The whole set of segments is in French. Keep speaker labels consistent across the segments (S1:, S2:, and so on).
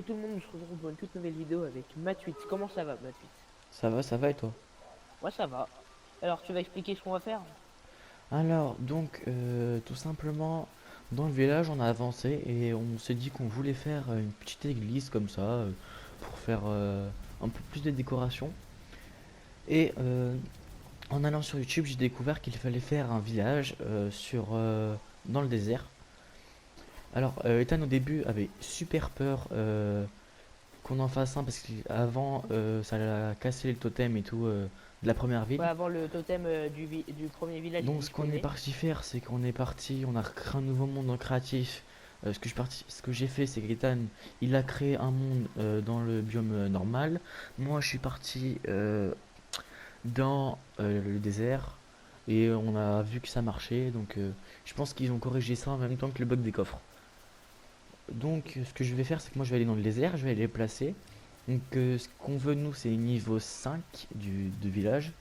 S1: Yo tout le monde, on se retrouve pour une toute nouvelle vidéo avec Matwit. Comment ça va, Matwit?
S2: Ça va et toi?
S1: Moi ça va. Alors tu vas expliquer ce qu'on va faire?
S2: Alors, donc, tout simplement, dans le village, on a avancé et on s'est dit qu'on voulait faire une petite église comme ça, pour faire un peu plus de décoration. Et en allant sur YouTube, j'ai découvert qu'il fallait faire un village dans le désert. Alors, Ethan au début avait super peur qu'on en fasse un parce qu'avant, ça a cassé le totem et tout de la première ville.
S1: Ouais, avant le totem du premier village
S2: Donc
S1: qui
S2: ce qu'on est
S1: spawnait.
S2: parti faire, c'est qu'on est parti, on a créé un nouveau monde en créatif. Ce que j'ai fait, c'est qu'Ethan, il a créé un monde dans le biome normal. Moi, je suis parti dans le désert et on a vu que ça marchait. Donc je pense qu'ils ont corrigé ça en même temps que le bug des coffres. Donc ce que je vais faire, c'est que moi je vais aller dans le désert, je vais aller les placer. Donc ce qu'on veut nous, c'est niveau 5 du village.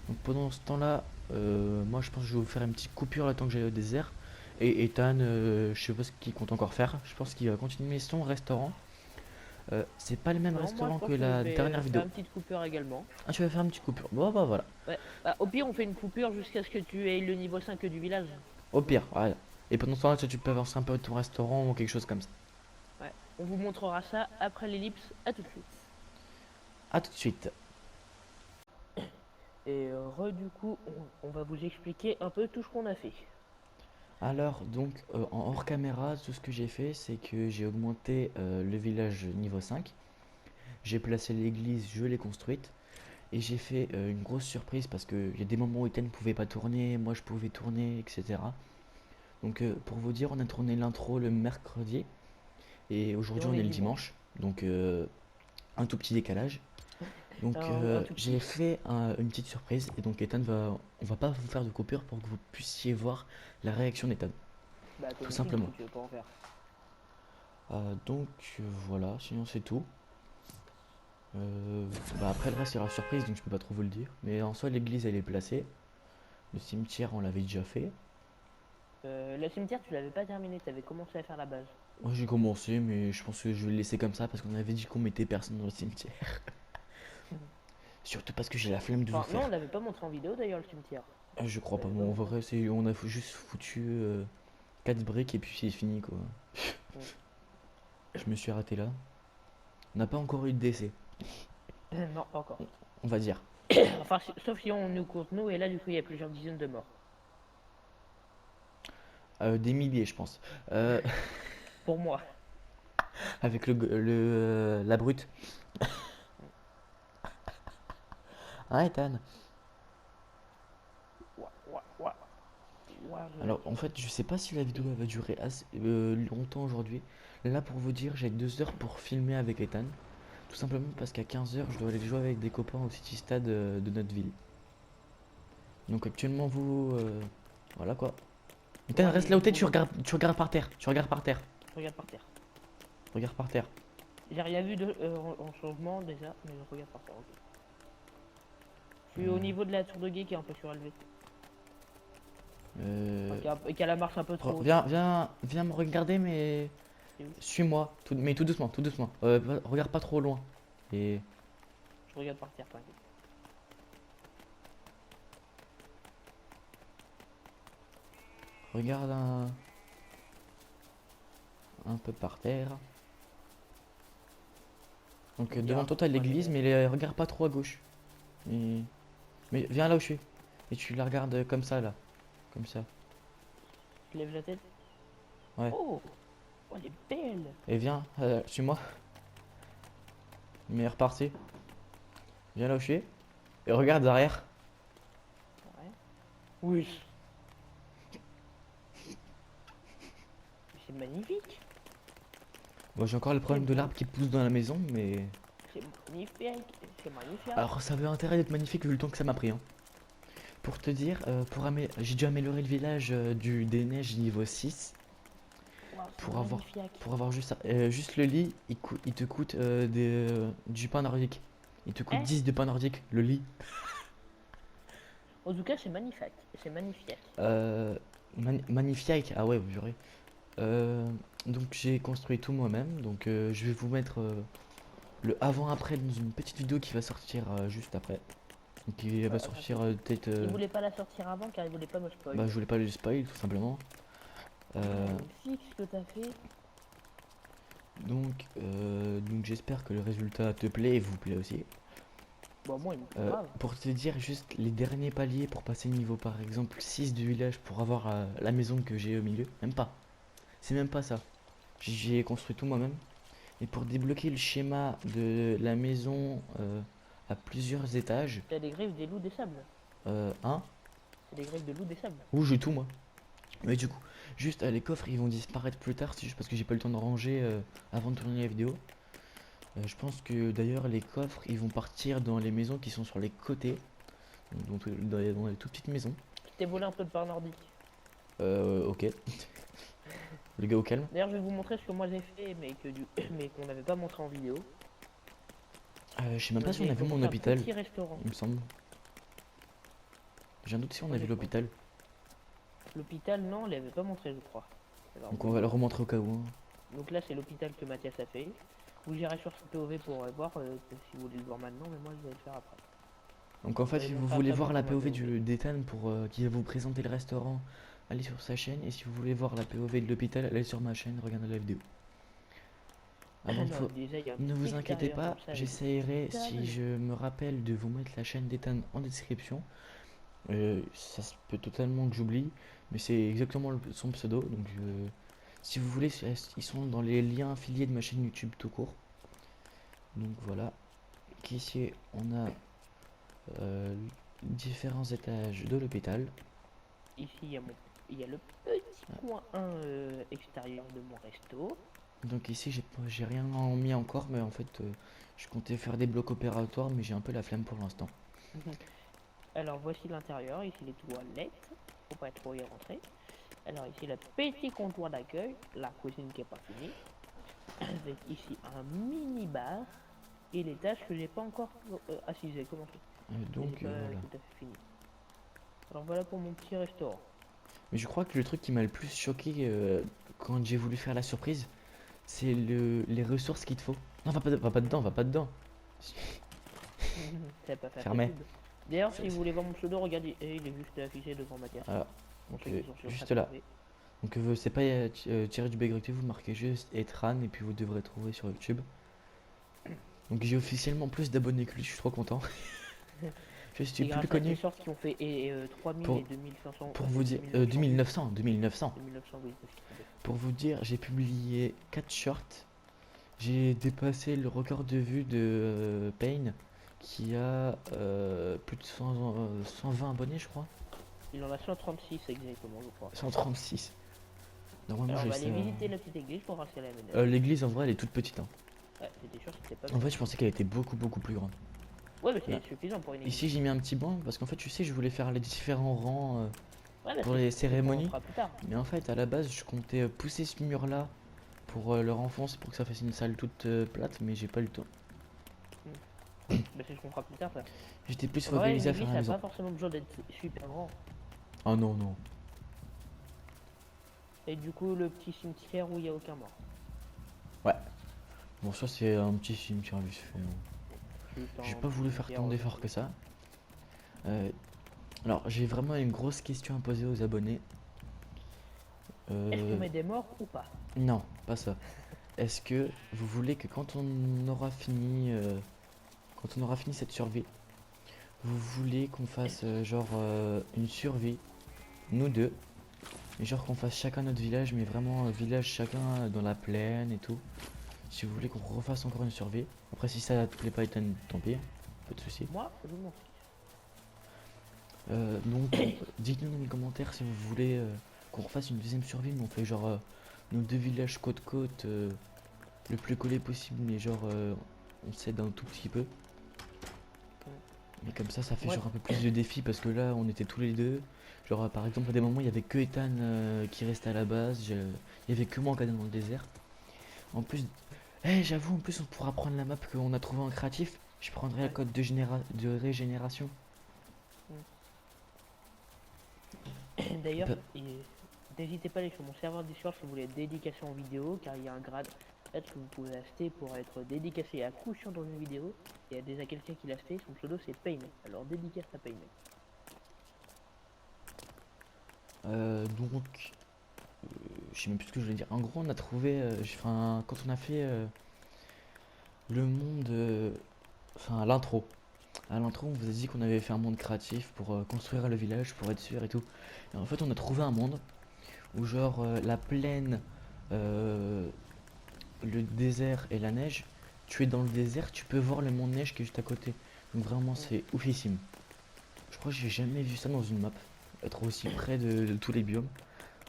S2: Donc pendant ce temps-là, moi je pense que je vais vous faire une petite coupure le temps que j'aille au désert. Et Ethan, je sais pas ce qu'il compte encore faire. Je pense qu'il va continuer son restaurant. C'est pas le même
S1: Non, moi je
S2: restaurant que
S1: pense que je
S2: la
S1: vais
S2: dernière
S1: faire
S2: vidéo.
S1: une petite coupure également.
S2: Ah, tu vas faire une petite coupure. Bon, bah voilà.
S1: Ouais. Bah, au pire on fait une coupure jusqu'à ce que tu aies le niveau 5 du village.
S2: Au pire, voilà. Et pendant ce temps-là, tu peux avancer un peu ton restaurant ou quelque chose comme ça.
S1: Ouais. On vous montrera ça après l'ellipse. À tout de suite.
S2: A tout de suite.
S1: Et du coup, on va vous expliquer un peu tout ce qu'on a fait.
S2: Alors, donc, en hors caméra, tout ce que j'ai fait, c'est que j'ai augmenté le village niveau 5. J'ai placé l'église, je l'ai construite. Et j'ai fait une grosse surprise parce qu'il y a des moments où Ethan ne pouvait pas tourner, moi je pouvais tourner, etc. Donc pour vous dire, on a tourné l'intro le mercredi et
S1: Et
S2: aujourd'hui
S1: on
S2: on
S1: est
S2: est le
S1: dimanche.
S2: dimanche. Donc un tout petit décalage. Donc
S1: Un tout
S2: j'ai
S1: petit.
S2: fait une petite surprise et donc on va pas vous faire de coupure pour que vous puissiez voir la réaction d'Ethan,
S1: Bah toi
S2: tout
S1: non plus du coup
S2: simplement.
S1: tu veux pas en faire.
S2: Donc voilà, sinon c'est tout. Euh, Bah après le reste il y aura surprise donc je peux pas trop vous le dire. Mais en soi l'église elle est placée. Le cimetière on l'avait déjà fait.
S1: Le cimetière, tu l'avais pas terminé, tu avais commencé à faire la base.
S2: Moi j'ai commencé, mais je pense que je vais le laisser comme ça parce qu'on avait dit qu'on mettait personne dans le cimetière. Surtout parce que j'ai la flemme de vous
S1: Enfin, non, on
S2: faire.
S1: l'avait pas montré en vidéo d'ailleurs, le cimetière.
S2: Je crois
S1: On
S2: pas,
S1: l'avait pas
S2: bon, en
S1: montré.
S2: vrai, juste foutu 4 briques et puis c'est fini quoi.
S1: Mm.
S2: Je me suis arrêté là. On n'a pas encore eu de décès,
S1: Non, pas encore.
S2: on va dire.
S1: Enfin, sauf si on nous compte nous, et là, du coup, il y a plusieurs dizaines de morts.
S2: Des milliers, je pense. Euh,
S1: Pour moi.
S2: avec la brute. Ah, Ethan.
S1: Ouah, ouah, ouah. Ouah,
S2: Alors, en fait, je sais pas si la vidéo elle va durer assez longtemps aujourd'hui. Là, pour vous dire, j'ai 2 heures pour filmer avec Ethan. Tout simplement parce qu'à 15 heures, je dois aller jouer avec des copains au City Stade de notre ville. Donc actuellement, voilà quoi. Ethan,
S1: Moi,
S2: reste
S1: j'ai
S2: là où
S1: du
S2: t'es,
S1: boulot.
S2: tu regardes par terre. Tu regardes par terre.
S1: Je regarde par terre.
S2: Regarde par terre.
S1: J'ai rien vu en changement déjà, mais je regarde par terre. Ok. Je suis au
S2: Euh,
S1: niveau de la tour de guet qui est un peu surélevée. Enfin,
S2: euh,
S1: qui a la marche un peu trop haute.
S2: viens me regarder, mais
S1: C'est où?
S2: suis-moi. Mais tout doucement, tout doucement. Regarde pas trop loin. Et
S1: Je regarde par terre, t'inquiète.
S2: regarde un peu par terre. Donc devant
S1: Regarde,
S2: toi t'as
S1: moi les
S2: l'église,
S1: gars.
S2: mais regarde pas trop à gauche. Et- Mais viens là où je suis. Et tu la regardes comme ça là. Comme ça.
S1: Je lève la tête.
S2: Ouais.
S1: Oh! Oh, elle est belle!
S2: Et viens, suis-moi. Meilleure partie. Viens là où je suis. Et regarde derrière.
S1: Ouais. Oui. C'est magnifique!
S2: Moi j'ai encore le
S1: C'est
S2: problème de l'arbre qui pousse dans la maison, mais...
S1: c'est magnifique! C'est magnifique!
S2: Alors ça avait intérêt d'être magnifique vu le temps que ça m'a pris, hein. Pour te dire, j'ai dû améliorer le village des neiges niveau 6
S1: Wow, c'est
S2: pour avoir,
S1: magnifique!
S2: juste le lit, il te coûte du pain nordique. Il te coûte
S1: Hein?
S2: 10 de pain nordique, le lit.
S1: En tout cas, c'est magnifique. C'est magnifique.
S2: Euh, magnifique, ah ouais, purée. Euh, donc j'ai construit tout moi-même. Donc je vais vous mettre le avant-après dans une petite vidéo qui va sortir juste après. Donc qui va
S1: Voilà,
S2: sortir
S1: t'inquiète.
S2: peut-être.
S1: Il voulait pas la sortir avant car il voulait pas me spoil.
S2: Bah je voulais pas le spoil tout simplement.
S1: Franchement,
S2: Euh,
S1: magnifique ce que t'as fait.
S2: donc j'espère que le résultat te plaît et vous plaît aussi.
S1: Bon, moi, il me plaît grave.
S2: Pour te dire juste les derniers paliers pour passer niveau par exemple 6 du village pour avoir la maison que j'ai au milieu. Même pas. C'est même pas ça. J'ai construit tout moi-même. Et pour débloquer le schéma de la maison à plusieurs étages,
S1: T'as des griffes des loups des sables.
S2: un,
S1: C'est des griffes de loups des sables.
S2: où j'ai tout moi. Mais du coup, juste les coffres ils vont disparaître plus tard, c'est juste parce que j'ai pas eu le temps de ranger avant de tourner la vidéo. Je pense que d'ailleurs les coffres ils vont partir dans les maisons qui sont sur les côtés, donc dans les toutes petites maisons.
S1: Tu t'es volé un peu de bar nordique.
S2: Ok. Le gars au calme.
S1: D'ailleurs, je vais vous montrer ce que moi j'ai fait, mais qu'on n'avait pas montré en vidéo.
S2: Je sais même pas si on
S1: J'ai
S2: a vu mon
S1: construit un
S2: hôpital,
S1: petit restaurant.
S2: il me semble. J'ai un doute si on
S1: Moi,
S2: a vu
S1: j'ai quoi
S2: l'hôpital.
S1: L'hôpital, non, on l'avait pas montré, je crois. Alors,
S2: Donc on va le remontrer au cas où, hein.
S1: donc là, c'est l'hôpital que Mathias a fait. Vous irez sur ce POV pour voir si vous voulez le voir maintenant, mais moi, je vais le faire après.
S2: Donc en fait,
S1: Je vais
S2: si vous
S1: montrer
S2: voulez
S1: après
S2: voir
S1: moi
S2: la
S1: pour ma
S2: POV
S1: POV.
S2: d'Ethan pour qui va vous présenter le restaurant, allez sur sa chaîne. Et si vous voulez voir la POV de l'hôpital, allez sur ma chaîne, regardez la vidéo. Alors
S1: Alors, déjà, il y a un
S2: ne
S1: petit
S2: vous inquiétez
S1: extérieur
S2: pas,
S1: comme ça, avec des
S2: j'essaierai,
S1: petites
S2: si
S1: tables.
S2: je me rappelle, de vous mettre la chaîne d'Ethan en description. Ça se peut totalement que j'oublie, mais c'est exactement son pseudo. Donc si vous voulez, ils sont dans les liens affiliés de ma chaîne YouTube tout court. Donc voilà. Ici, on a différents étages de l'hôpital.
S1: Ici, il y a le petit coin 1 extérieur de mon resto.
S2: Donc ici, j'ai rien mis encore, mais en fait, je comptais faire des blocs opératoires, mais j'ai un peu la flemme pour l'instant.
S1: Alors, voici l'intérieur. Ici, les toilettes. Faut pas trop y rentrer. Alors, ici, le petit comptoir d'accueil. La cuisine qui est pas finie. Avec ici un mini bar. Et les tâches que j'ai pas encore assisées. Comment fait?
S2: Donc
S1: J'ai pas
S2: voilà.
S1: tout à fait fini. Alors, voilà pour mon petit restaurant.
S2: Mais je crois que le truc qui m'a le plus choqué quand j'ai voulu faire la surprise, c'est les ressources qu'il te faut. Non, va pas dedans, va pas dedans.
S1: Ça pas fait
S2: Fermé.
S1: pub. D'ailleurs, si
S2: C'est-
S1: vous voulez voir mon pseudo, regardez, il est juste affiché devant Mathias.
S2: Voilà.
S1: Pour
S2: Donc,
S1: ceux qui sont sur
S2: juste
S1: sa
S2: là.
S1: POV.
S2: Donc c'est pas Thierry du Bégrec, vous marquez juste Etran et puis vous devrez trouver sur YouTube. Donc j'ai officiellement plus d'abonnés que lui, je suis trop content. Je suis
S1: C'est
S2: plus
S1: grâce à
S2: connu
S1: tes shorts qui ont fait 3000
S2: pour,
S1: et 2500.
S2: pour vous dire
S1: 2900
S2: 2900, 2900.
S1: 2900, oui, parce qu'il y avait-
S2: Pour vous dire, j'ai publié 4 shorts. J'ai dépassé le record de vue de Payne qui a plus de 120 abonnés, je crois.
S1: Il en a 136 exactement, je crois.
S2: 136. Normalement,
S1: Alors, on
S2: j'ai
S1: va
S2: ça.
S1: aller visiter la petite église pour voir si elle est aménagée.
S2: L'église, en vrai, elle est toute petite, hein.
S1: Ouais, c'était sûr que c'était pas
S2: En
S1: mal.
S2: fait, je pensais qu'elle était beaucoup plus grande.
S1: Ouais, mais
S2: Là.
S1: c'est suffisant pour une église.
S2: Ici, j'ai mis un petit banc parce qu'en fait, tu sais, je voulais faire les différents rangs
S1: Ouais, bah,
S2: pour les
S1: c'est ce qu'on
S2: cérémonies.
S1: fera plus tard.
S2: Mais en fait, à la base, je comptais pousser ce mur-là pour le renfoncer pour que ça fasse une salle toute plate, mais j'ai pas eu le temps.
S1: Bah, c'est ce qu'on fera plus tard, ça.
S2: J'étais plus
S1: En vrai, une
S2: focalisé à
S1: église,
S2: faire
S1: ça
S2: la
S1: n'a
S2: maison.
S1: pas forcément besoin d'être super grand.
S2: Oh non, non.
S1: Et du coup, le petit cimetière où il n'y a aucun mort.
S2: Ouais. Bon, ça, c'est un petit cimetière vite fait, hein.
S1: Juste
S2: J'ai
S1: un
S2: pas
S1: petit
S2: voulu faire
S1: cimetière
S2: tant
S1: au
S2: d'efforts
S1: milieu.
S2: que ça. Euh, alors, j'ai vraiment une grosse question à poser aux abonnés.
S1: Est-ce qu'on
S2: Euh,
S1: met des morts ou pas?
S2: non, pas ça. Est-ce que vous voulez que quand on aura fini cette survie, vous voulez qu'on fasse genre une survie, nous deux, et genre qu'on fasse chacun notre village, mais vraiment un village chacun dans la plaine et tout. Si vous voulez qu'on refasse encore une survie. Après, si ça te plaît pas, Ethan, tant pis, pas de soucis.
S1: Moi, je m'en fiche.
S2: Donc, dites-nous dans les commentaires si vous voulez qu'on refasse une deuxième survie, mais on fait genre nos deux villages côte-côte, le plus collé possible, mais genre on s'aide un tout petit peu. Mais comme ça fait
S1: Ouais.
S2: genre un peu plus de défis parce que là on était tous les deux. Genre par exemple à des moments il y avait que Ethan qui restait à la base, il y avait que moi en cadet dans le désert. En plus, j'avoue en plus on pourra prendre la map qu'on a trouvé en créatif. Je prendrai la
S1: Ouais.
S2: code de régénération.
S1: D'ailleurs,
S2: Bah-
S1: N'hésitez pas à aller sur mon serveur Discord si vous voulez être dédicacé en vidéo, car il y a un grade que vous pouvez acheter pour être dédicacé à coup sûr dans une vidéo. Il y a déjà quelqu'un qui l'a acheté, son pseudo c'est Payman. Alors dédicace à Payman.
S2: Donc, je sais même plus ce que je voulais dire. En gros, on a trouvé, enfin, quand on a fait le monde, enfin, l'intro. À l'intro, on vous a dit qu'on avait fait un monde créatif pour construire le village, pour être sûr et tout. Et en fait, on a trouvé un monde où, genre, la plaine, euh, le désert et la neige. Tu es dans le désert, tu peux voir le mont de neige qui est juste à côté. Donc, vraiment, c'est oufissime. Je crois que j'ai jamais vu ça dans une map, être aussi près de tous les biomes.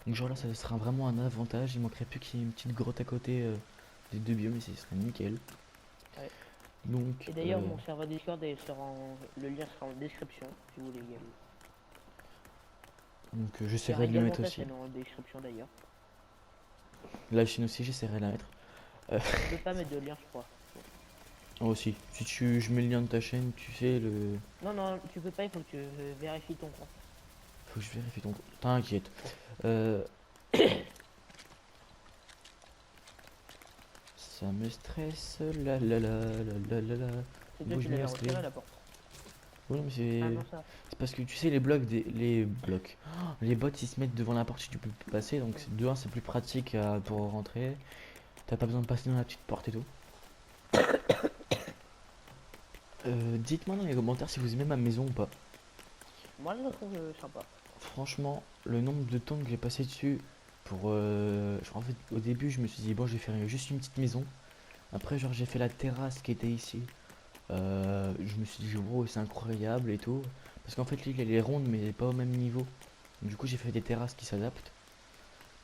S2: Donc, genre là, ça sera vraiment un avantage. Il manquerait plus qu'il y ait une petite grotte à côté des deux biomes et ce serait nickel.
S1: Ouais.
S2: Donc,
S1: Et d'ailleurs, mon serveur Discord le lien sera en description si vous voulez y aller.
S2: j'essaierai de le mettre aussi.
S1: En description d'ailleurs.
S2: La chaîne aussi, j'essaierai de la mettre.
S1: Tu peux pas mettre de lien, je crois.
S2: Aussi, si je mets le lien de ta chaîne, tu sais le.
S1: Non, non, tu peux pas, il faut que tu vérifies ton compte.
S2: Faut que je vérifie ton. T'inquiète. Ça me stresse. La la la la la la la.
S1: C'est toi
S2: Bon,
S1: qui
S2: je m'y
S1: l'avais
S2: reste
S1: retiré
S2: bien.
S1: la porte.
S2: Oui, mais c'est.
S1: Ah non, ça.
S2: C'est parce que tu sais, les blocs, les blocs. Les bots ils se mettent devant la porte si tu peux passer. Donc, de un, c'est plus pratique pour rentrer. T'as pas besoin de passer dans la petite porte et tout. Dites-moi dans les commentaires si vous aimez ma maison ou pas.
S1: Moi, je la trouve sympa.
S2: Franchement, le nombre de temps que j'ai passé dessus pour. En fait, au début, je me suis dit, bon, je vais faire juste une petite maison. Après, genre, j'ai fait la terrasse qui était ici. Je me suis dit, wow, c'est incroyable et tout. Parce qu'en fait, l'île, elle est ronde, mais elle est pas au même niveau. Du coup, j'ai fait des terrasses qui s'adaptent.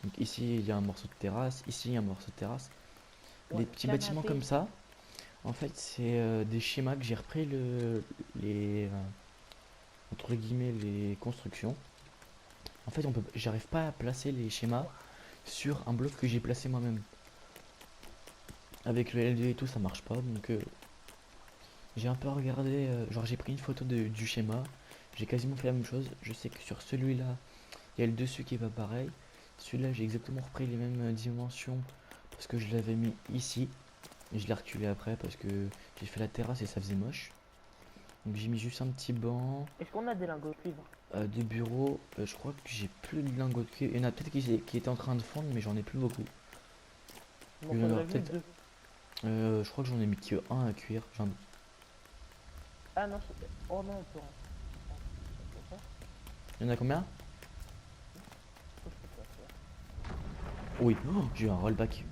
S2: Donc, ici, il y a un morceau de terrasse. Ici, il y a un morceau de terrasse.
S1: Ouais,
S2: Des petits bâtiments comme ça. En fait, c'est des schémas que j'ai repris entre guillemets, les constructions. En fait, j'arrive pas à placer les schémas sur un bloc que j'ai placé moi-même. Avec le L2 et tout, ça marche pas. Donc, j'ai un peu regardé. Genre, j'ai pris une photo du schéma. J'ai quasiment fait la même chose. Je sais que sur celui-là, il y a le dessus qui est pas pareil. Celui-là, j'ai exactement repris les mêmes dimensions parce que je l'avais mis ici. Et je l'ai reculé après parce que j'ai fait la terrasse et ça faisait moche. Donc, j'ai mis juste un petit banc.
S1: Est-ce qu'on a des lingots de cuivre?
S2: De bureau, je crois que j'ai plus de lingots de cuivre. Il y en a peut-être qui étaient en train de fondre, mais j'en ai plus beaucoup.
S1: Il m'en
S2: Il y en aura
S1: faudrait juste
S2: peut-être.
S1: deux.
S2: Je crois que j'en ai mis que un à cuire.
S1: Ah non, c'est. Oh non, on peut en. Ça,
S2: Il y en a combien?
S1: je peux pas faire.
S2: Oui, oh, j'ai eu un rollback.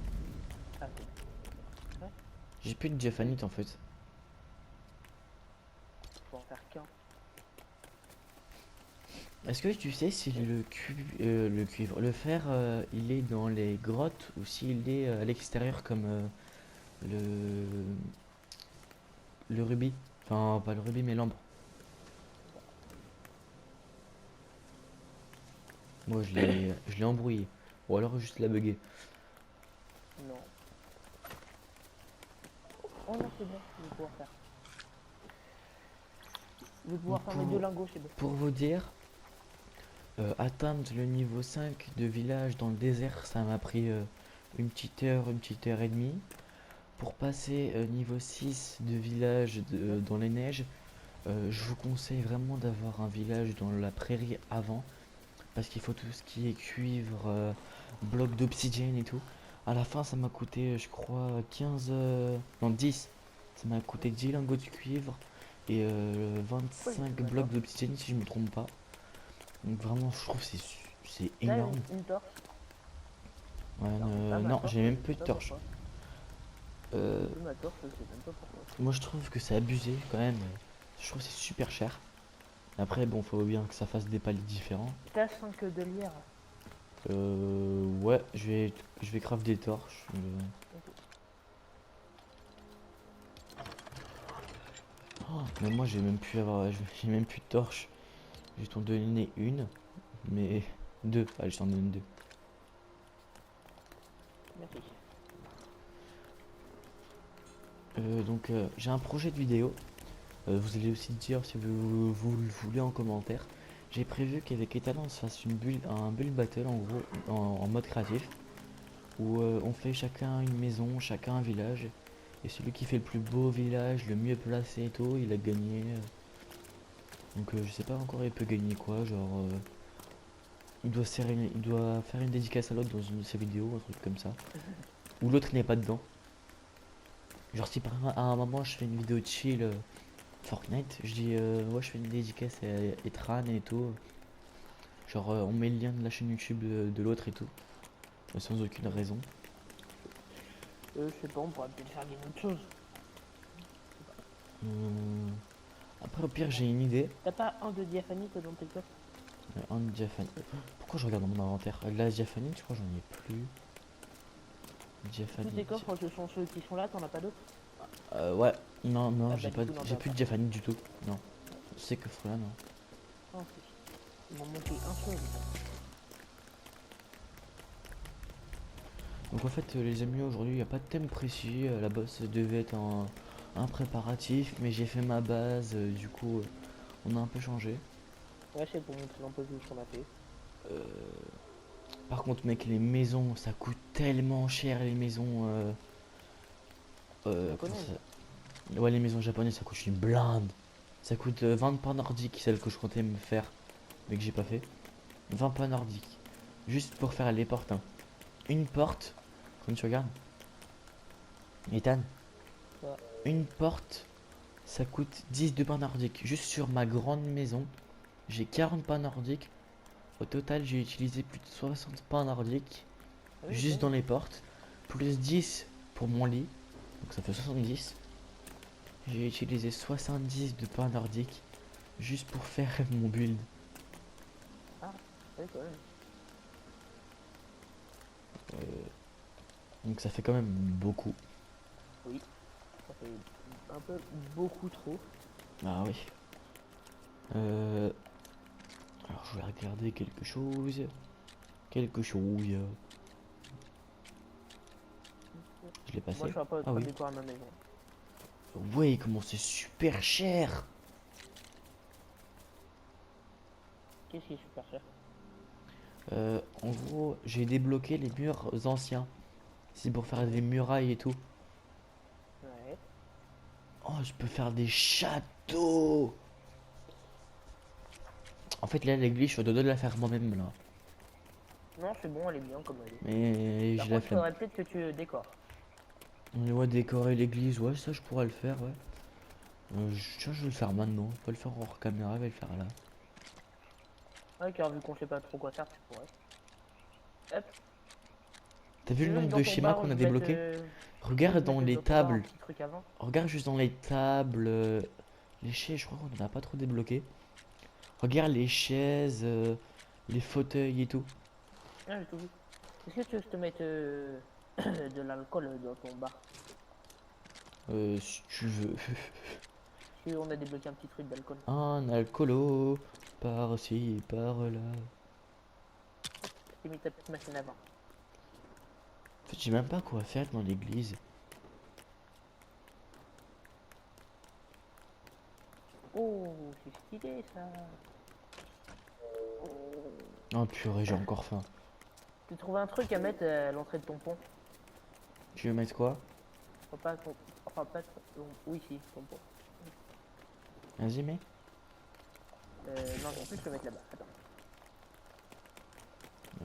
S1: Ah, c'est. Ouais,
S2: J'ai plus de diaphanite en fait.
S1: faut en faire qu'un.
S2: Est-ce que tu sais si le cuivre, le fer, il est dans les grottes ou s'il est à l'extérieur comme le, le rubis? Enfin, pas le rubis, mais l'ambre. Moi, je l'ai embrouillé. Ou alors juste la bugué.
S1: Non. Oh non, c'est bon, je vais pouvoir faire. Je vais pouvoir faire mes deux lingots, c'est bon.
S2: Pour vous dire, atteindre le niveau 5 de village dans le désert, ça m'a pris une petite heure et demie. Pour passer niveau 6 de village dans les neiges, je vous conseille vraiment d'avoir un village dans la prairie avant. Parce qu'il faut tout ce qui est cuivre, bloc d'obsidienne et tout. À la fin, ça m'a coûté, je crois, 15... non, 10. Ça m'a coûté 10 lingots de cuivre et 25 blocs d'obsidienne si je me trompe pas. Donc vraiment, je trouve que c'est
S1: Là,
S2: énorme.
S1: une torche.
S2: Ouais,
S1: Ah, ma
S2: non,
S1: torche,
S2: j'ai même
S1: je
S2: plus
S1: sais
S2: de
S1: pas
S2: torche.
S1: pourquoi. Ma torche, je sais même pas pourquoi.
S2: Moi, je trouve que c'est abusé quand même. Je trouve que c'est super cher. Après, bon, faut bien que ça fasse des paliers différents.
S1: T'as 5 de lierre.
S2: Ouais, je vais craft des torches.
S1: Ok.
S2: Oh, mais moi, j'ai même plus de torches. Je vais t'en donner une, mais deux. Allez, je t'en donne deux.
S1: Merci.
S2: Donc, j'ai un projet de vidéo. Vous allez aussi dire si vous le voulez en commentaire. J'ai prévu qu'avec Ethan on se fasse un build battle en gros, en mode créatif, où on fait chacun une maison, chacun un village, et celui qui fait le plus beau village, le mieux placé et tout, il a gagné. Donc je sais pas encore il peut gagner quoi, genre il doit faire une dédicace à l'autre dans une de ses vidéos, un truc comme ça. Ou l'autre il n'est pas dedans. Genre si par exemple à un moment je fais une vidéo de chill Fortnite, je dis ouais je fais une dédicace à Etran et tout. Genre on met le lien de la chaîne YouTube de l'autre et tout. Sans aucune raison.
S1: Je sais pas, on pourrait peut-être faire une autre chose.
S2: Hum, Après au pire j'ai une idée.
S1: T'as pas un de diaphanie toi dans tes coffres?
S2: Un diaphanie. Pourquoi je regarde dans mon inventaire? La diaphanie je crois j'en ai plus.
S1: Tous
S2: Diaphanie.
S1: tes coffres, ce sont ceux qui sont là, t'en as pas d'autres?
S2: Ouais. Non, non,
S1: Ah
S2: j'ai
S1: bah
S2: pas,
S1: du coup, non,
S2: j'ai
S1: t'as
S2: plus de
S1: pas.
S2: diaphanie du tout. Non. C'est que là non.
S1: Ah, ok. Il m'en manquait un seul.
S2: Donc en fait les amis aujourd'hui il n'y a pas de thème précis. La bosse devait être un préparatif mais j'ai fait ma base. Du coup on a un peu changé.
S1: Ouais, c'est pour montrer un peu tout ce qu'on a fait.
S2: Euh, Par contre mec les maisons ça coûte tellement cher les maisons. Comment
S1: Japonaise.
S2: ça... Ouais les maisons japonaises ça coûte une blinde. Ça coûte 20 points nordiques celle que je comptais me faire mais que j'ai pas fait. 20 points nordiques. Juste pour faire les portes. Hein. Une porte. Quand tu regardes. Ethan.
S1: Ouais.
S2: Une porte. Ça coûte 10 de pain nordique. Juste sur ma grande maison. J'ai 40 pains nordiques. Au total j'ai utilisé plus de 60 pains nordiques.
S1: Ah oui,
S2: Juste
S1: ok.
S2: dans les portes. Plus 10 pour mon lit. Donc ça fait 70. J'ai utilisé 70 de pain nordique. Juste pour faire mon build.
S1: Ah, ouais, quand même.
S2: Donc ça fait quand même beaucoup.
S1: Oui, ça fait un peu beaucoup trop.
S2: Ah oui. Euh, Alors je vais regarder quelque chose. Quelque chose. Je l'ai
S1: Moi, je
S2: passé.
S1: suis pas
S2: Ah
S1: trop
S2: oui.
S1: décorer ma maison.
S2: Ouais, comment c'est super cher.
S1: Qu'est-ce qui est super cher?
S2: En gros, j'ai débloqué les murs anciens. C'est pour faire des murailles et tout.
S1: Ouais.
S2: Oh, je peux faire des châteaux. En fait, là, l'église, je suis au dos de la faire moi-même, là.
S1: Non, c'est bon, elle est bien comme elle est.
S2: Mais
S1: Par
S2: j'ai la
S1: contre, il
S2: flemme.
S1: faudrait peut-être que tu décores.
S2: On voit décorer l'église, ouais, ça, je pourrais le faire, ouais. Tiens, je vais le faire maintenant. Pas le faire hors caméra, je vais le faire là.
S1: Ouais, car vu qu'on sait pas trop quoi faire, tu pourrais. Hop.
S2: T'as vu
S1: Tu
S2: le
S1: veux que
S2: nombre
S1: dans
S2: de
S1: ton
S2: schémas
S1: bar,
S2: qu'on a
S1: je mette.
S2: débloqués?
S1: Tu veux que
S2: Regarde
S1: je
S2: dans
S1: mette
S2: les
S1: dans ton bar un
S2: tables.
S1: petit truc avant?
S2: Regarde juste dans les tables. Les chaises, je crois qu'on en a pas trop débloqué. Regarde les chaises, les fauteuils et tout.
S1: Ah, j'ai tout vu. Est-ce que tu veux que je te mette de l'alcool dans ton bar?
S2: Si tu veux.
S1: Si on a débloqué un petit truc d'alcool.
S2: Un alcoolo, par-ci, par-là.
S1: J'ai mis ta petite machine à vin.
S2: En fait, j'ai même pas quoi faire dans l'église.
S1: Oh, c'est stylé ça. Oh.
S2: Oh purée, j'ai encore faim.
S1: Tu trouves un truc à mettre à l'entrée de ton pont?
S2: Tu veux mettre quoi?
S1: Enfin, pas ton... Enfin, pas ton... Oui, si, ton pont.
S2: Vas-y, mets.
S1: Non, en plus, je peux mettre là-bas. Attends.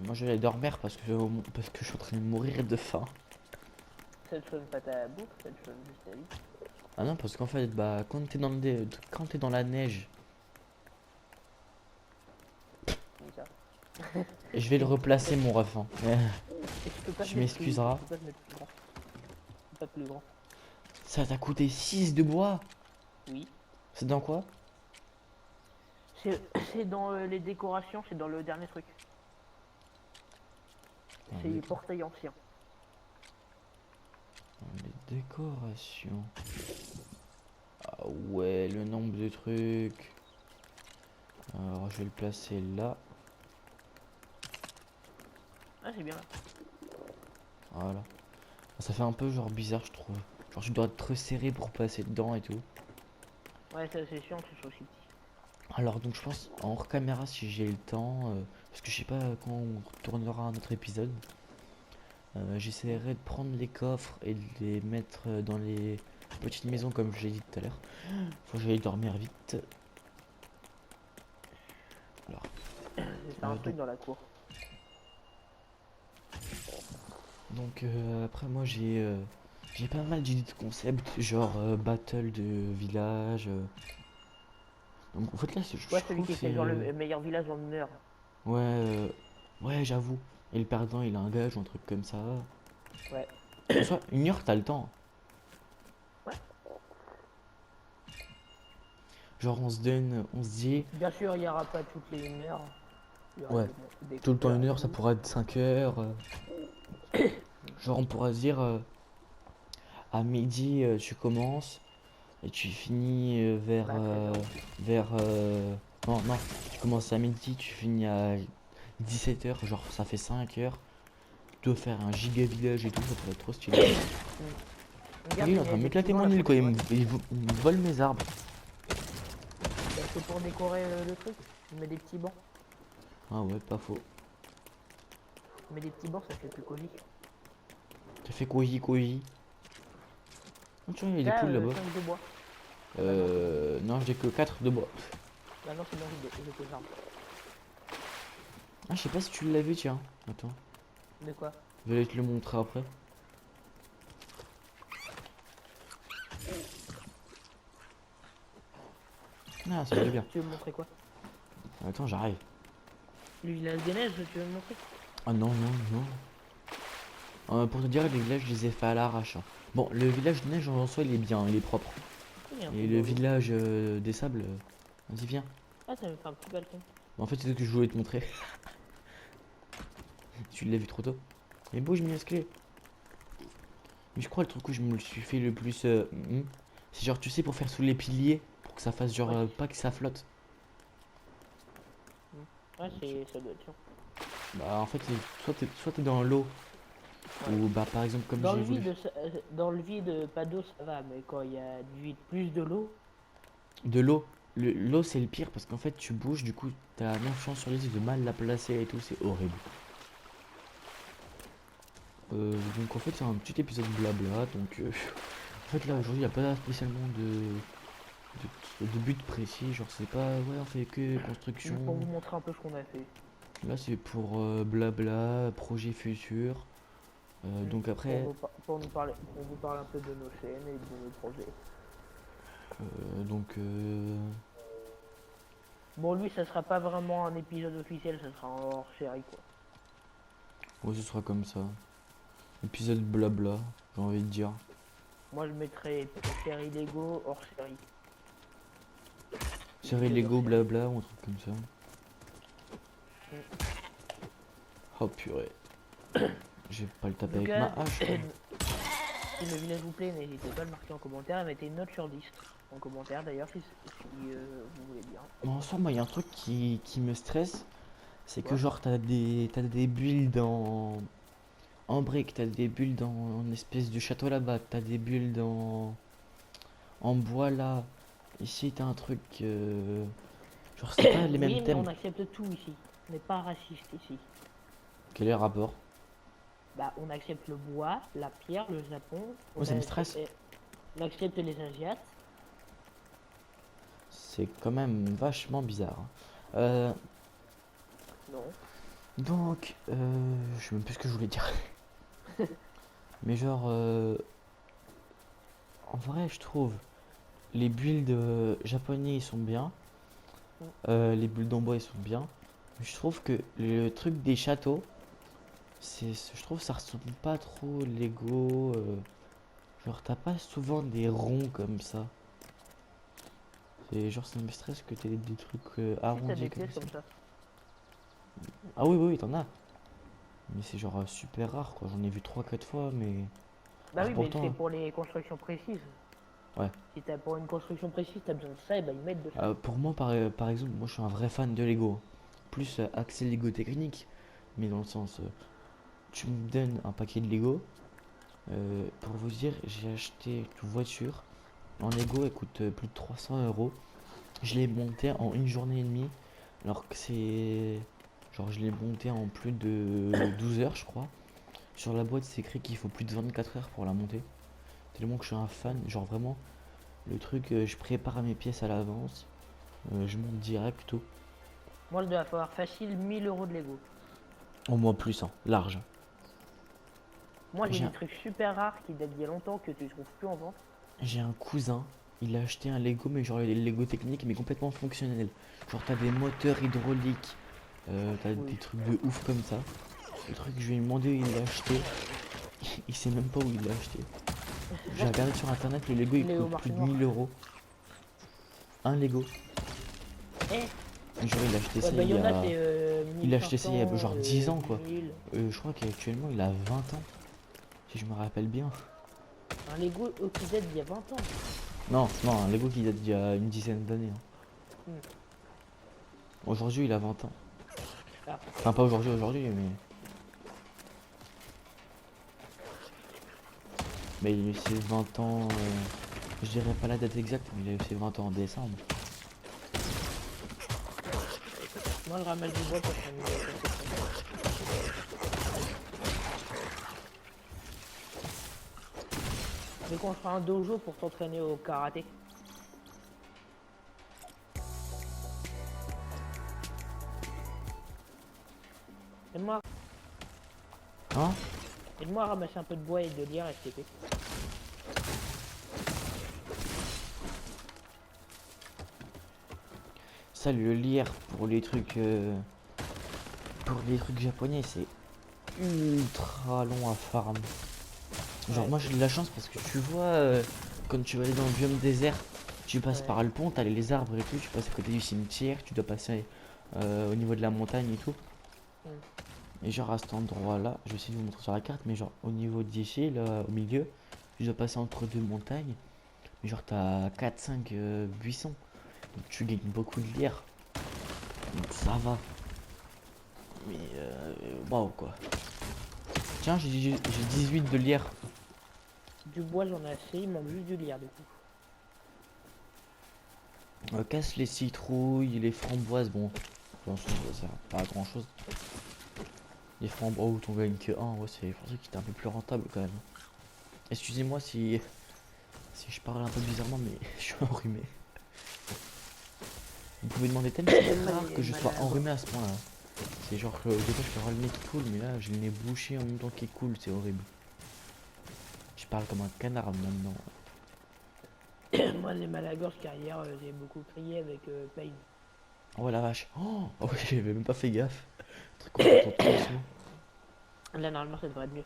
S2: Moi, je vais aller dormir parce que je suis en train de mourir de faim.
S1: Ça te donne pas ta bouffe, ça te donne juste ta vie.
S2: Ah non, parce qu'en fait, bah, quand t'es dans la neige,
S1: Comme ça.
S2: je vais le replacer, mon ref. Hein.
S1: Et tu peux pas
S2: Tu
S1: te mettre
S2: m'excuseras.
S1: Tu peux pas te mettre plus grand. Pas plus grand.
S2: Ça t'a coûté 6 de bois.
S1: Oui.
S2: C'est dans quoi?
S1: C'est dans les décorations, c'est dans le dernier truc.
S2: Dans
S1: C'est
S2: les,
S1: les portails anciens.
S2: dans les décorations. Ah ouais, le nombre de trucs. Alors, je vais le placer là.
S1: Ah, c'est bien là.
S2: Voilà. Ça fait un peu genre bizarre, je trouve. Genre, tu dois te resserrer pour passer dedans et tout.
S1: Ouais, ça c'est chiant que ce soit aussi petit.
S2: Alors donc je pense en hors caméra si j'ai le temps, parce que je sais pas quand on tournera un autre épisode. J'essaierai de prendre les coffres et de les mettre dans les petites maisons comme je l'ai dit tout à l'heure. Faut que j'aille dormir vite. Alors,
S1: Je vais faire un
S2: donc,
S1: truc dans la cour.
S2: après moi j'ai pas mal d'idées de concepts, genre battle de village. Donc en fait là je
S1: Ouais, celui
S2: trouve
S1: qui
S2: c'est
S1: fait genre le meilleur village en une heure.
S2: ouais ouais j'avoue. Et le perdant il a un gage ou un truc comme ça.
S1: Ouais.
S2: En soi, une heure t'as le temps.
S1: Ouais.
S2: Genre on se dit
S1: Bien sûr, il n'y aura pas toutes les 1 heure. Il y aura
S2: ouais,
S1: des
S2: tout le temps
S1: coupeurs
S2: une
S1: et
S2: heure ça
S1: tout.
S2: pourra être 5 heures. Genre on pourra se dire à midi tu commences et tu finis
S1: Bah, à 13 h aussi.
S2: vers non non, tu commences à midi, tu finis à 17 heures, genre ça fait 5 heures. Tu dois faire un giga village et tout, ça pourrait être trop stylé.
S1: Regarde,
S2: Lui, il est en
S1: il y
S2: train
S1: a
S2: de
S1: des petits
S2: m'éclater
S1: bancs
S2: mon
S1: là
S2: île
S1: pour
S2: quoi,
S1: décorer.
S2: il me vole mes arbres.
S1: Bah, c'est pour décorer le truc. Je mets des petits bancs.
S2: Ah ouais, pas faux.
S1: Je mets des petits bancs, ça fait plus cosy.
S2: Ça fait koji. Oh, tiens, il est
S1: Là,
S2: cool là-bas.
S1: 5 de bois. Bah non, c'est bon.
S2: Non, j'ai que 4 de bois.
S1: Bah non, c'est bon, j'ai que ça.
S2: Ah, je sais pas si tu l'as vu, tiens. Attends,
S1: De quoi?
S2: je vais te le montrer après. Ah, ça va bien.
S1: Tu veux me montrer quoi?
S2: Attends, j'arrive.
S1: Le village des neiges, tu veux me montrer?
S2: Ah non, non, non. Pour te dire, les villages, je les ai fait à l'arrache, hein. Bon, le village de neige en soi, il est bien, il est propre.
S1: Il y a un
S2: Et
S1: truc
S2: le
S1: dans l'eau.
S2: village des sables, vas-y, viens.
S1: Ah, ça me fait un petit balcon.
S2: En fait, c'est ce que je voulais te montrer. Tu l'as vu trop tôt. Mais bouge, musclé. Mais je crois le truc où je me le suis fait le plus, c'est genre, tu sais, pour faire sous les piliers, pour que ça fasse genre,
S1: Ouais,
S2: pas que ça flotte.
S1: ouais, ça doit être sûr.
S2: Bah, en fait, soit t'es dans l'eau,
S1: Ouais.
S2: ou bah, par exemple, comme j'ai voulu.
S1: Dans le vide, pas d'eau, ça va, mais quand il y a du vide, plus de l'eau,
S2: De l'eau. L'eau, c'est le pire parce qu'en fait, tu bouges, du coup, t'as 9 chances sur 10 de mal la placer et tout, c'est horrible. Donc, en fait, c'est un petit épisode blabla. Donc, en fait, là, aujourd'hui, il n'y a pas spécialement de but précis. Genre, c'est pas, ouais, on fait que construction.
S1: juste pour vous montrer un peu ce qu'on a fait.
S2: Là, c'est pour blabla, projet futur. Donc,
S1: Pour
S2: après,
S1: pour vous parler un peu de nos chaînes et de nos projets.
S2: donc,
S1: Bon, lui, ça sera pas vraiment un épisode officiel, ça sera un hors série, quoi.
S2: ouais, ce sera comme ça. Épisode blabla, j'ai envie de dire.
S1: Moi, je mettrai série Lego hors série.
S2: Série
S1: Épisode hors
S2: Lego
S1: série.
S2: blabla ou un truc comme ça.
S1: Mm.
S2: Oh purée. Je vais pas le
S1: En
S2: taper
S1: tout
S2: avec
S1: cas,
S2: ma hache, quoi.
S1: si le village vous plaît, n'hésitez pas à le marquer en commentaire et mettez une note sur 10. En commentaire d'ailleurs, si vous voulez bien.
S2: Mais en soi, moi, il y a un truc qui me stresse. C'est que
S1: Quoi?
S2: genre, t'as des bulles en briques, t'as des bulles dans une espèce de château là-bas, t'as des bulles en bois là. Ici, t'as un truc. Genre, c'est pas les mêmes
S1: Oui, mais
S2: thèmes.
S1: on accepte tout ici. On n'est pas raciste ici.
S2: Quel est le rapport?
S1: Bah, on accepte le bois, la pierre, le Japon.
S2: Moi, ça me stresse.
S1: On accepte les Asiates.
S2: C'est quand même vachement bizarre, hein.
S1: Non.
S2: Donc, je sais même plus ce que je voulais dire. Mais genre, en vrai, je trouve les builds japonais ils sont bien. Les builds en bois ils sont bien. Mais je trouve que le truc des châteaux, je trouve ça ressemble pas trop Lego. Genre, t'as pas souvent des ronds comme ça. C'est genre, ça me stresse que t'aies des trucs
S1: Si t'as
S2: arrondis
S1: des
S2: comme
S1: pièces
S2: ça.
S1: comme ça.
S2: Ah oui, oui, oui, t'en as. Mais c'est genre super rare quoi. J'en ai vu 3 4 fois, mais.
S1: Bah
S2: Alors
S1: oui, mais c'est
S2: pourtant,
S1: pour les constructions précises.
S2: ouais.
S1: Si t'as pour une construction précise, t'as besoin de ça, et bah ils mettent de ça.
S2: Pour moi, par exemple, moi je suis un vrai fan de Lego. Plus axé Lego technique, mais dans le sens, tu me donnes un paquet de Lego. Pour vous dire, j'ai acheté une voiture en Lego, elle coûte plus de 300 euros. Je l'ai monté en une journée et demie. Alors que c'est. Genre, je l'ai monté en plus de 12 heures, je crois. Sur la boîte, c'est écrit qu'il faut plus de 24 heures pour la monter. Tellement que je suis un fan. Genre, vraiment, le truc, je prépare mes pièces à l'avance. Je monte direct, tout.
S1: Moi, je dois avoir facile 1000 € de Lego.
S2: Au moins plus, hein. Large.
S1: Moi, j'ai
S2: J'ai
S1: des
S2: un,
S1: trucs super rares qui datent d'il y a longtemps que tu trouves plus en vente.
S2: j'ai un cousin. Il a acheté un Lego, mais genre les Lego techniques, mais complètement fonctionnel. Genre, t'as des moteurs hydrauliques. T'as
S1: Oui.
S2: des trucs de ouf comme ça. Le truc, je lui ai demandé où il l'a acheté. Il sait même pas où il l'a acheté. J'ai regardé sur internet, le Lego il
S1: Léo
S2: coûte plus
S1: Marché
S2: de
S1: Noir.
S2: 1000 €. Un Lego.
S1: Eh,
S2: Genre il a acheté
S1: ouais,
S2: ça
S1: bah,
S2: il
S1: il y
S2: y
S1: en a,
S2: a.
S1: c'est
S2: Il a acheté ça il y a
S1: 1500,
S2: genre 10 ans quoi.
S1: 1000.
S2: Je crois qu'actuellement il a 20 ans. Si je me rappelle bien.
S1: Un Lego qui date d'il y a 20 ans.
S2: Non, non, un Lego qui date d'il y a une dizaine d'années, hein.
S1: Hmm.
S2: Aujourd'hui il a 20 ans.
S1: Ah,
S2: Enfin pas aujourd'hui, mais. Mais il a eu ses 20 ans. Je dirais pas la date exacte, mais il a eu ses 20 ans en décembre.
S1: moi, le ramasse du bois pour prendre une construction. Mais qu'on fera un dojo pour t'entraîner au karaté. Aide-moi
S2: Hein?
S1: aide-moi à ramasser un peu de bois et de lierre STP.
S2: Ça, le lire pour les trucs. Pour les trucs japonais, c'est ultra long à farm. Genre
S1: Ouais,
S2: moi j'ai de la chance parce que tu vois quand tu vas aller dans le biome désert, tu passes
S1: ouais.
S2: par le pont, t'as les arbres et tout, tu passes à côté du cimetière, tu dois passer au niveau de la montagne et tout.
S1: Hmm.
S2: Et genre à cet endroit là, je vais essayer de vous montrer sur la carte, mais genre au niveau d'ici, là au milieu, tu dois passer entre deux montagnes. Mais genre t'as 4-5 buissons. Donc tu gagnes beaucoup de lierre. Donc ça va. Mais waouh quoi. Tiens j'ai 18 de lierre.
S1: Du bois, j'en ai assez, il manque juste du lierre du coup.
S2: Casse les citrouilles, les framboises, bon, pour l'instant, ça sert pas à grand chose. Les framboises, oh, t'en gagnes que un, ouais, c'est pour ça qu'il était un peu plus rentable quand même. Excusez-moi si je parle un peu bizarrement, mais je suis enrhumé. Vous pouvez demander tellement c'est rare que je sois enrhumé à ce point-là. C'est genre que des fois je peux avoir le nez qui coule, mais là j'ai le nez bouché en même temps qu'il coule, c'est horrible. Je parle comme un canard maintenant.
S1: Moi, les mal à gorge car hier, j'ai beaucoup crié avec Pain.
S2: Oh la vache. Oh oui, j'avais même pas fait gaffe. Un truc qu'on entend tout doucement.
S1: Là, normalement, ça devrait être mieux.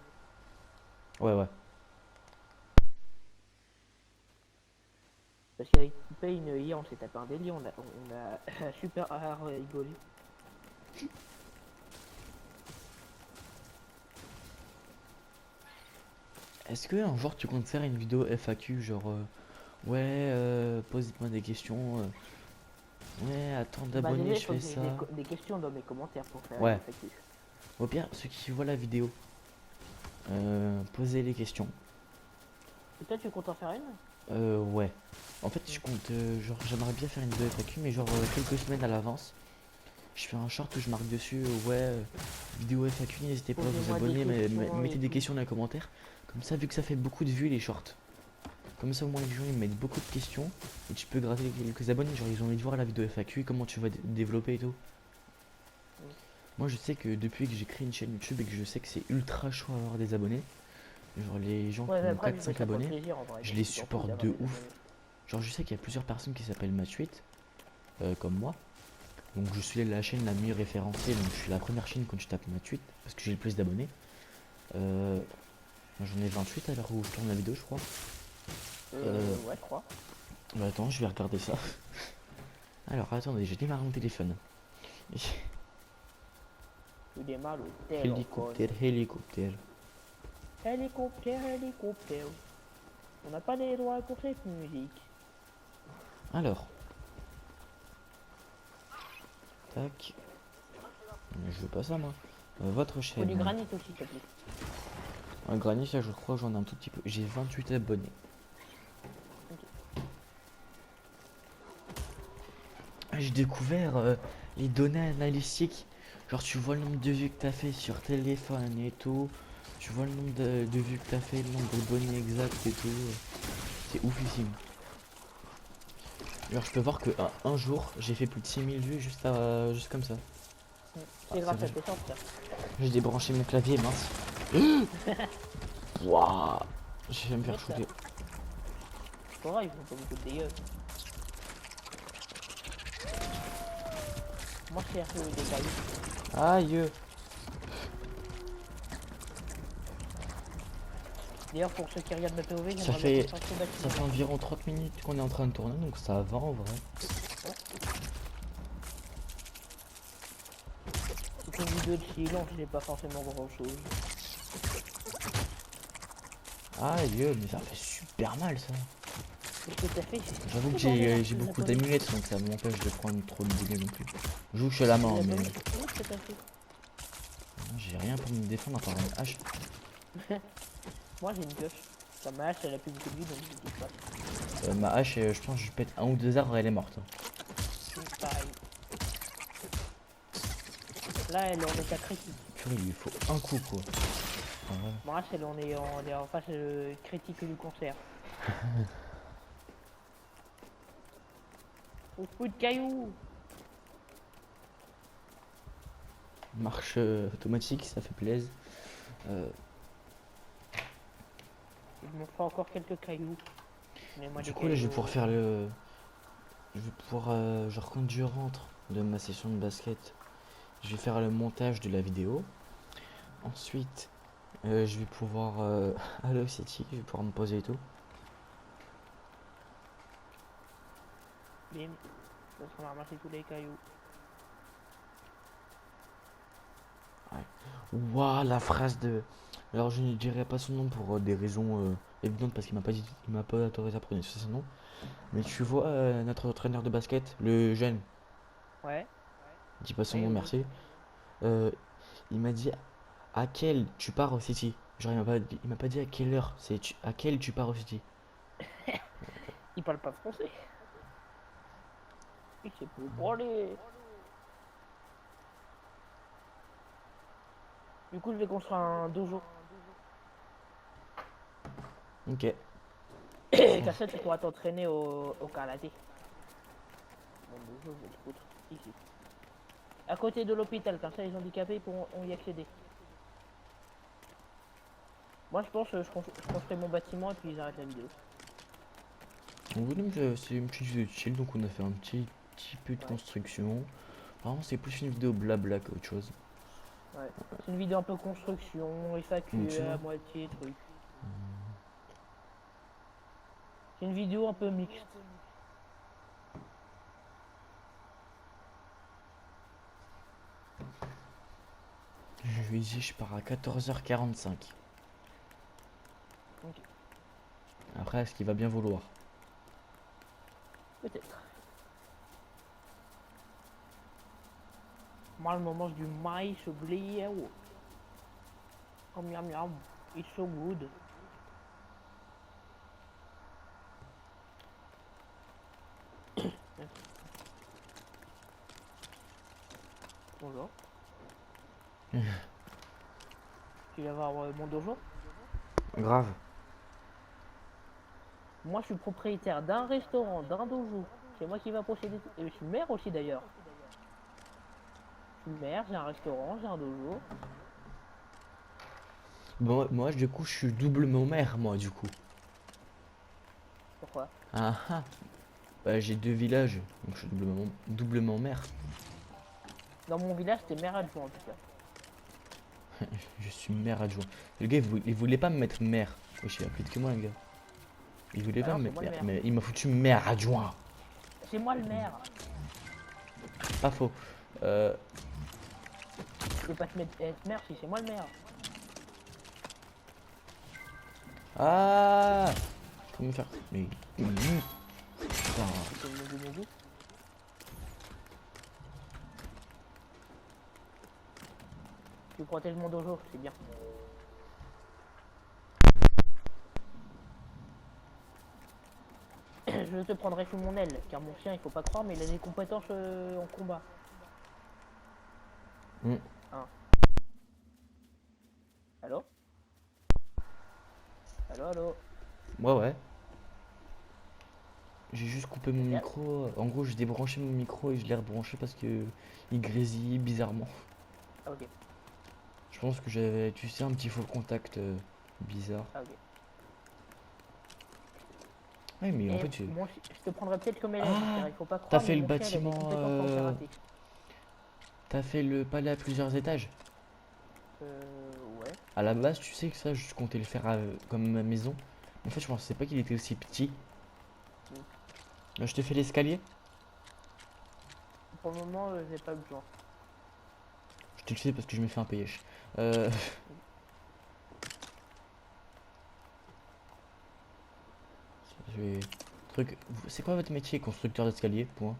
S2: Ouais, ouais.
S1: Parce qu'avec Pain, hier, on s'est tapé un délire, on a super rigolé.
S2: Est-ce que un jour tu comptes faire une vidéo FAQ genre ouais posez-moi des questions ouais attends
S1: Bah,
S2: d'abonnés
S1: déjà, il
S2: je
S1: faut
S2: fais
S1: que j'ai
S2: ça
S1: des questions dans mes commentaires pour faire une
S2: ouais
S1: FAQ.
S2: au pire ceux qui voient la vidéo posez les questions
S1: Et toi, tu comptes en faire une?
S2: ouais en fait je compte genre j'aimerais bien faire une vidéo FAQ mais genre quelques semaines à l'avance je fais un short où je marque dessus ouais vidéo FAQ n'hésitez pas à vous
S1: Posez-moi des
S2: abonner
S1: questions
S2: mettez
S1: et
S2: des
S1: tout.
S2: questions dans les commentaires comme ça vu que ça fait beaucoup de vues les shorts. Comme ça, au moins, les gens ils mettent beaucoup de questions et tu peux gratter quelques abonnés. Genre, ils ont envie de voir la vidéo FAQ et comment tu vas développer et tout.
S1: Mm.
S2: Moi, je sais que depuis que j'ai créé une chaîne YouTube et que je sais que c'est ultra chaud à avoir des abonnés, genre les gens
S1: Ouais,
S2: qui
S1: mais
S2: ont
S1: après, je fais
S2: 4-5
S1: ça pour le
S2: abonnés,
S1: plaisir en vrai.
S2: je
S1: Donc,
S2: les
S1: tu t'en fous
S2: supporte
S1: d'avoir
S2: de
S1: des
S2: ouf.
S1: abonnés.
S2: Genre, je sais qu'il y a plusieurs personnes qui s'appellent Match8, comme moi. Donc, je suis la chaîne la mieux référencée. Donc, je suis la première chaîne quand tu tapes Match8 parce que j'ai le plus d'abonnés. Moi, j'en ai 28 à l'heure où je tourne la vidéo, je crois.
S1: Ouais, je crois.
S2: Bah, attends, je vais regarder ça. Alors, attendez, j'ai démarré mon téléphone.
S1: Tu démarres le téléphone.
S2: Hélicoptère.
S1: Hélicoptère, hélicoptère. On n'a pas les droits pour cette musique.
S2: Alors, tac. Je veux pas ça, moi. Votre
S1: Faut du
S2: chaîne.
S1: granit aussi, s'il te plaît.
S2: Un granit, là, je crois que j'en ai un tout petit peu. J'ai 28 abonnés. j'ai découvert les données analytiques. Genre, tu vois le nombre de vues que t'as fait sur téléphone et tout. Tu vois le nombre de vues que t'as fait, le nombre de données exactes et tout. C'est oufissime. Genre, je peux voir que un jour, j'ai fait plus de 6000 vues juste comme ça. Ah,
S1: C'est
S2: c'est
S1: grâce à
S2: vrai.
S1: tes shorts, ça.
S2: J'ai débranché mon clavier, mince. Waouh. Je vais me faire
S1: Mec, ça.
S2: shooter.
S1: C'est pas grave, ils font pas beaucoup de dégâts. Moi, je cherche des cailloux.
S2: Aïe.
S1: D'ailleurs, pour ceux qui regardent le POV,
S2: Ça
S1: j'aimerais bien
S2: fait,
S1: qu'on fasse ce
S2: ça fait
S1: bâtiment.
S2: environ 30 minutes qu'on est en train de tourner, donc ça va en vrai.
S1: C'est une vidéo de silence, j'ai pas forcément grand chose.
S2: Aïe, mais ça fait super mal ça.
S1: Qu'est-ce que t'as fait?
S2: J'avoue que
S1: C'est bordel, hein,
S2: j'ai
S1: le
S2: beaucoup
S1: japonais.
S2: d'amulettes, donc ça m'empêche de prendre trop de dégâts non plus. Je joue que je suis à la
S1: Le
S2: main, mais
S1: japonais, qu'est-ce que t'as fait?
S2: j'ai rien pour me défendre à part une hache.
S1: Moi, j'ai une pioche. Comme ma hache, elle a plus beaucoup de vie, donc je dis pas.
S2: Ma hache, je pense que je pète un ou deux arbres, elle est morte.
S1: C'est pareil. Là, elle en est à critique.
S2: Purée, il lui faut un coup quoi. En vrai.
S1: Ma hache, elle est en phase critique du concert. Beaucoup de cailloux.
S2: Marche automatique, ça fait plaisir.
S1: Il me faut encore quelques cailloux. Mais moi,
S2: Du
S1: des
S2: coup là je vais
S1: cailloux.
S2: pouvoir faire le. Je vais pouvoir genre quand je rentre de ma session de basket, je vais faire le montage de la vidéo. Ensuite je vais pouvoir aller au City, je vais pouvoir me poser et tout.
S1: Bim. Parce qu'on a ramassé tous les cailloux.
S2: Waouh, la phrase de. Alors je ne dirai pas son nom pour des raisons évidentes parce qu'il m'a pas dit, il m'a pas autorisé à prononcer son nom. Mais tu vois notre entraîneur de basket, le jeune,
S1: Ouais.
S2: dis pas son
S1: Oui,
S2: nom,
S1: oui.
S2: merci. Il m'a dit à quelle tu pars au City. Genre il m'a pas dit à quelle heure, c'est à quelle tu pars au City.
S1: Il parle pas français. Il sait plus parler. Du coup, je vais construire un dojo.
S2: Ok.
S1: Comme ça, tu pourras t'entraîner au karaté. Mon dojo, je vais le foutre ici. À côté de l'hôpital, comme ça, les handicapés pourront y accéder. Moi, je pense que je construis mon bâtiment et puis j'arrête la vidéo.
S2: Oui, donc c'est une petite vidéo de chill, donc on a fait un petit peu de
S1: Ouais.
S2: construction. Vraiment, c'est plus une vidéo blabla qu'autre chose.
S1: Ouais. C'est une vidéo un peu construction,
S2: Donc,
S1: FAQ
S2: tu vois.
S1: à moitié, truc. C'est une vidéo un peu mixte.
S2: Je lui ai dit, je pars à 14h45.
S1: Ok.
S2: Après, est-ce qu'il va bien vouloir?
S1: Peut-être. Moi, je mange du maïs au blé. Oh, miam miam. It's so good. Bonjour. Tu vas voir mon dojo.
S2: Grave.
S1: Moi, je suis propriétaire d'un restaurant, d'un dojo. C'est moi qui va posséder. Et je suis maire aussi d'ailleurs. Je suis maire, j'ai un restaurant, j'ai un dojo.
S2: Bon, moi, du coup, je suis doublement maire, moi, du coup.
S1: Pourquoi?
S2: Ah ah. Bah, j'ai deux villages, donc je suis doublement maire.
S1: Dans mon village, t'es maire adjoint en tout cas.
S2: Je suis maire adjoint. Le gars, il voulait pas me mettre maire. Wesh, il a plus de que moi, le gars. Il voulait
S1: Bah
S2: pas
S1: non,
S2: me
S1: c'est
S2: mettre
S1: moi le
S2: maire,
S1: maire.
S2: mais il m'a foutu maire adjoint.
S1: C'est moi le maire.
S2: Pas faux.
S1: Je peux pas te mettre être maire si c'est moi le maire.
S2: Ah. Comment faire? Mais. Putain.
S1: C'est le Mogu. Tu protèges mon dojo, c'est bien. Je je te prendrai sous mon aile, car mon chien, il faut pas croire, mais il a des compétences en combat.
S2: Hmm.
S1: Hein. Allô? Allô, allô?
S2: Ouais. J'ai juste coupé mon
S1: Bien.
S2: micro. En gros, j'ai débranché mon micro et je l'ai rebranché parce que il grésille bizarrement.
S1: Ah, ok.
S2: Je pense que j'avais, tu sais, un petit faux contact bizarre.
S1: Ah, ok.
S2: Ouais, mais en
S1: Et
S2: fait, j'ai...
S1: je te prendrai peut-être comme élève,
S2: Ah!
S1: car il faut pas
S2: T'as
S1: croire, mais
S2: fait le
S1: mon chien, il a des
S2: bâtiment...
S1: compétences en karaté.
S2: T'as fait le palais à plusieurs étages.
S1: Ouais.
S2: À la base, tu sais que ça, je comptais le faire comme ma maison. En fait, je pensais pas qu'il était aussi petit.
S1: Mm.
S2: Je te fais l'escalier.
S1: Pour le moment, j'ai pas besoin.
S2: Je te le fais parce que je me fais un payèche. Euh... je vais... Truc... C'est quoi votre métier? Constructeur d'escalier, point.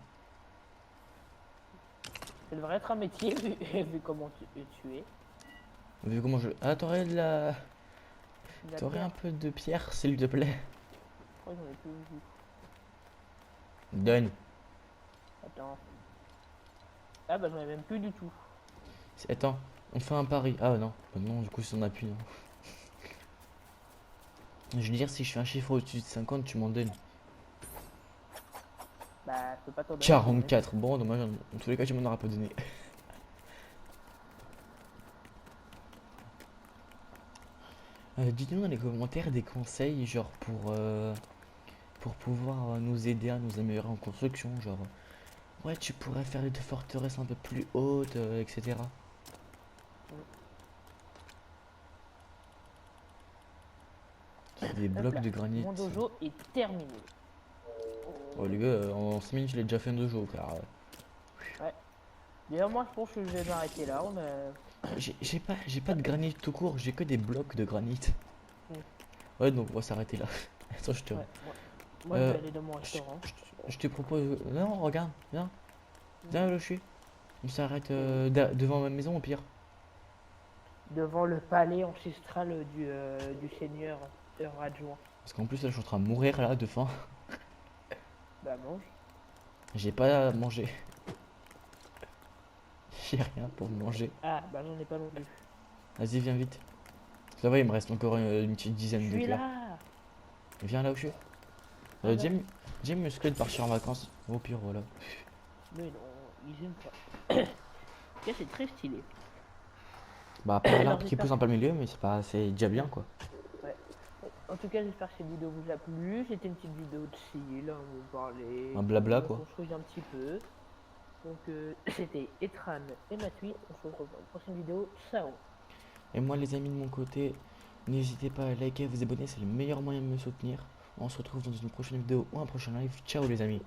S1: Ça devrait être un métier, vu comment tu es.
S2: Vu comment je... Ah, t'aurais de la...
S1: La
S2: T'aurais un
S1: pierre,
S2: peu de pierre, s'il te plaît.
S1: je crois que j'en ai plus vu.
S2: Donne.
S1: Attends. Ah bah j'en ai même plus du tout.
S2: Attends, on fait un pari. Ah non, bah non, du coup, si on appuie, non. Je veux dire, si je fais un chiffre au-dessus de 50, tu m'en donnes.
S1: Bah je peux pas t'en donner, j'en ai plus.
S2: 44. Bon, dommage, en tous les cas, tu m'en auras pas donné. Dites-nous dans les commentaires des conseils, genre pour pouvoir nous aider à nous améliorer en construction. Genre, ouais, tu pourrais faire des forteresses un peu plus hautes, etc. C'est des
S1: Hop
S2: blocs
S1: là,
S2: de granit.
S1: mon dojo est terminé.
S2: Oh, les gars, en 5 minutes, je l'ai déjà fait un dojo, frère.
S1: Ouais. D'ailleurs moi je pense que je vais m'arrêter là. On a...
S2: J'ai pas de granit tout court, j'ai que des blocs de granit.
S1: Mm.
S2: Ouais, donc on va s'arrêter là. Attends,
S1: Ouais, moi je
S2: Euh,
S1: vais aller dans mon
S2: je,
S1: restaurant.
S2: je te propose. Non, regarde, viens. Viens, là où je suis. On s'arrête
S1: Et
S2: devant ma maison au pire.
S1: devant le palais ancestral du seigneur adjoint.
S2: Parce qu'en plus, là, je suis en train de mourir là de faim.
S1: Bah mange.
S2: J'ai pas à manger. J'ai rien pour manger.
S1: Ah bah j'en ai pas non plus.
S2: Vas-y, viens vite. Ça va, il me reste encore une petite
S1: Je
S2: dizaine de
S1: suis
S2: cœurs.
S1: là.
S2: Viens là où je suis.
S1: Ah, là.
S2: J'aime musclé de partir en vacances. Au pire, voilà.
S1: Mais non, ils aiment pas. Là c'est très stylé.
S2: Bah, pas
S1: Alors
S2: l'arbre qui
S1: j'espère
S2: pousse en plein milieu, mais c'est pas, c'est déjà bien quoi.
S1: ouais. En tout cas, j'espère que cette vidéo vous a plu. C'était une petite vidéo de chill, on vous parlait,
S2: Un blabla
S1: on
S2: quoi.
S1: construisait un petit peu. Donc c'était Etran et Matui. On se retrouve dans une prochaine vidéo. Ciao.
S2: Et moi, les amis, de mon côté, n'hésitez pas à liker, à vous abonner, c'est le meilleur moyen de me soutenir. On se retrouve dans une prochaine vidéo ou un prochain live. Ciao les amis.